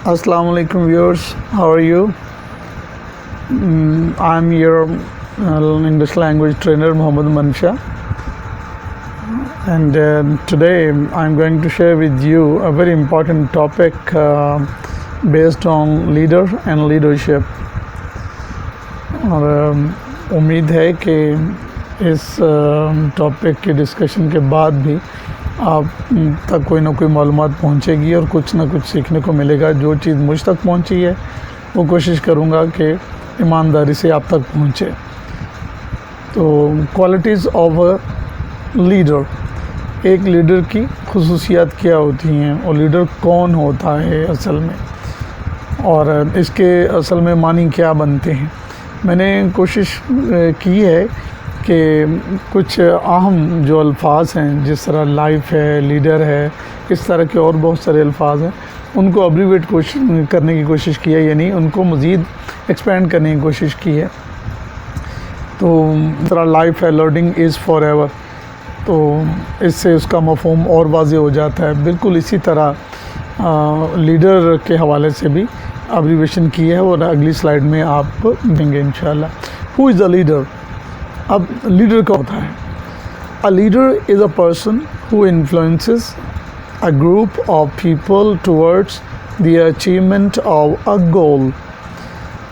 Assalamu alaikum viewers, how are you? I'm your English language trainer Muhammad Mansha, and today I'm going to share with you a very important topic based on leader and leadership. और उम्मीद है कि इस topic के discussion के बाद भी आप तक कोई ना कोई मालूमात पहुंचेगी और कुछ ना कुछ सीखने को मिलेगा। जो चीज़ मुझ तक पहुंची है वो कोशिश करूंगा कि ईमानदारी से आप तक पहुंचे। तो क्वालिटीज़ ऑफ अ लीडर, एक लीडर की खुसूसियात क्या होती हैं और लीडर कौन होता है असल में, और इसके असल में मानी क्या बनते हैं। मैंने कोशिश की है कि कुछ अहम जो अल्फाज हैं, जिस तरह लाइफ है, लीडर है, इस तरह के और बहुत सारे अल्फाज हैं, उनको अब्रीवेट करने की कोशिश की है, यानी उनको मज़ीद एक्सपेंड करने की कोशिश की है। तो इस तरह लाइफ है, लर्निंग इज़ फॉर एवर, तो इससे उसका मफ़हूम और वाज़े हो जाता है। बिल्कुल इसी तरह लीडर के हवाले से भी अब्रीवेशन की है और अगली स्लाइड में आप देंगे इंशाल्लाह। Who is the leader? अब लीडर क्या होता है? A leader is a person who influences a group of people towards the achievement of a goal.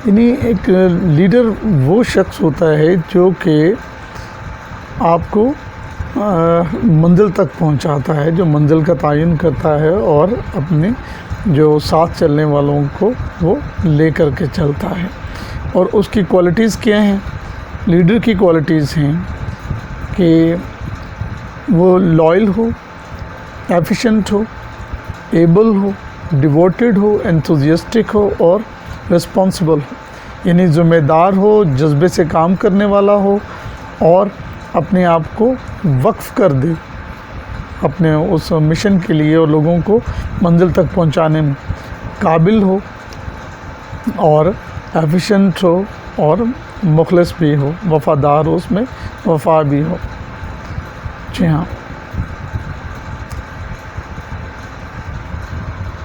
यानी एक लीडर वो शख्स होता है जो कि आपको मंजिल तक पहुंचाता है, जो मंजिल का तयन करता है और अपने जो साथ चलने वालों को वो लेकर के चलता है। और उसकी क्वालिटीज़ क्या हैं? लीडर की क्वालिटीज़ हैं कि वो लॉयल हो, एफिशिएंट हो, एबल हो, डिवोटेड हो, एंथुसियास्टिक हो और रिस्पॉन्सिबल हो। यानी ज़िम्मेदार हो, जज्बे से काम करने वाला हो और अपने आप को वक्फ कर दे अपने उस मिशन के लिए और लोगों को मंजिल तक पहुंचाने में काबिल हो, और एफिशिएंट हो और मुखलिस भी हो, वफ़ादार हो, उसमें वफ़ा भी हो। जी हाँ,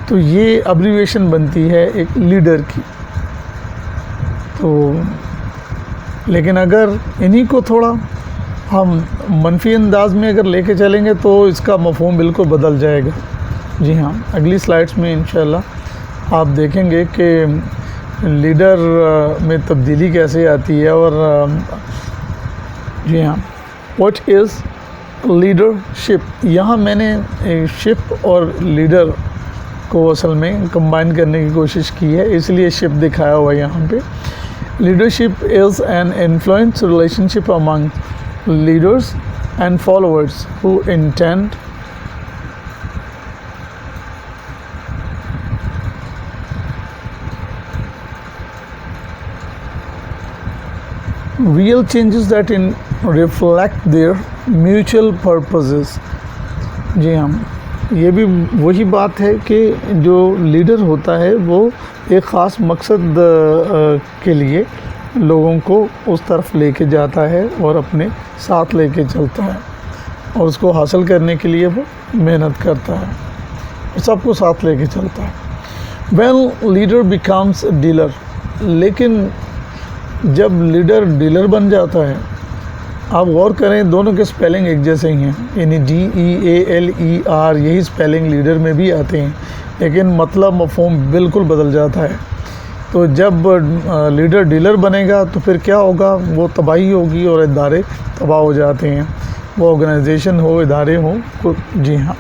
तो ये अब्रीवेशन बनती है एक लीडर की। तो लेकिन अगर इन्हीं को थोड़ा हम मनफी अंदाज में अगर लेके चलेंगे तो इसका मफ़हूम बिल्कुल बदल जाएगा। जी हाँ, अगली स्लाइड्स में इंशाल्लाह आप देखेंगे कि लीडर में तब्दीली कैसे आती है। और जी हाँ, व्हाट इज़ लीडरशिप? यहाँ मैंने शिप और लीडर को असल में कंबाइन करने की कोशिश की है, इसलिए शिप दिखाया हुआ है यहाँ पे। Leadership is an influence relationship among leaders and followers who intend real changes that reflect their mutual purposes। जी हाँ, ये भी वही बात है कि जो लीडर होता है वो एक ख़ास मकसद के लिए लोगों को उस तरफ लेके जाता है और अपने साथ लेके चलता है, और उसको हासिल करने के लिए वो मेहनत करता है और सबको साथ लेके चलता है। वेल लीडर बिकम्स डीलर, लेकिन जब लीडर डीलर बन जाता है, आप गौर करें दोनों के स्पेलिंग एक जैसे ही हैं, यानी DEALER, यही स्पेलिंग लीडर में भी आते हैं, लेकिन मतलब मफ़हूम बिल्कुल बदल जाता है। तो जब लीडर डीलर बनेगा तो फिर क्या होगा? वो तबाही होगी और इदारे तबाह हो जाते हैं, वो ऑर्गेनाइजेशन हो, इदारे हो। जी हाँ,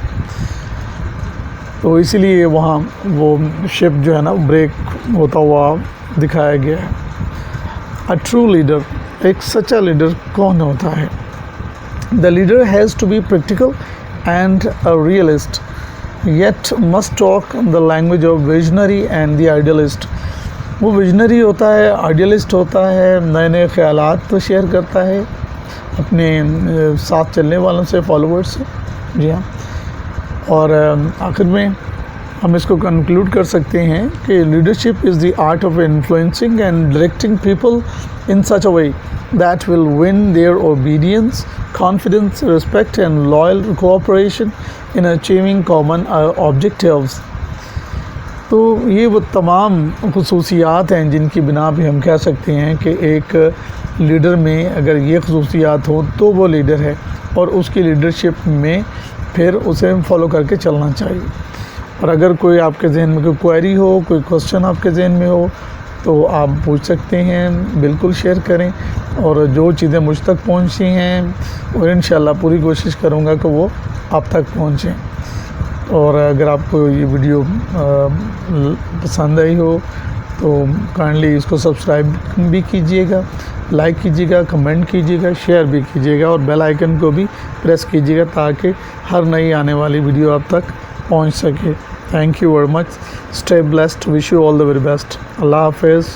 तो इसीलिए वहाँ वो शिप जो है ना ब्रेक होता हुआ दिखाया गया है। अ ट्रू लीडर, एक सच्चा लीडर कौन होता है? The leader has to be practical and a realist, yet must talk the language of visionary and the idealist. वो विजनरी होता है, आइडियलिस्ट होता है, नए नए ख़यालात तो शेयर करता है अपने साथ चलने वालों से, फॉलोअर्स से। जी हाँ, और आखिर में हम इसको कंक्लूड कर सकते हैं कि leadership is the art of influencing and directing people in such a way that will win their obedience, confidence, respect and loyal cooperation in achieving common objectives. تو یہ وہ تمام خصوصیات ہیں جن کی بنا پہ ہم کہہ سکتے ہیں کہ ایک لیڈر میں اگر یہ خصوصیات ہو تو وہ لیڈر ہے، اور اس کی لیڈرشپ میں پھر اسے فالو کر کے چلنا چاہیے۔ اور اگر کوئی آپ کے ذہن میں کوئی کوئری ہو، کوئی کوسچن آپ کے ذہن میں ہو تو آپ پوچھ سکتے ہیں، بالکل شیئر کریں، اور جو چیزیں مجھ تک پہنچی ہیں اور انشاءاللہ پوری کوشش کروں گا کہ وہ آپ تک پہنچیں۔ اور اگر آپ کو یہ ویڈیو پسند آئی ہو تو کائنڈلی اس کو سبسکرائب بھی کیجیے گا، لائک کیجیے گا، کمنٹ کیجیے گا، شیئر بھی کیجیے گا، اور بیل آئیکن کو بھی پریس کیجیے گا تاکہ ہر نئی آنے والی ویڈیو آپ تک پہنچ سکے۔ Thank you very much, stay blessed, wish you all the very best, اللہ حافظ۔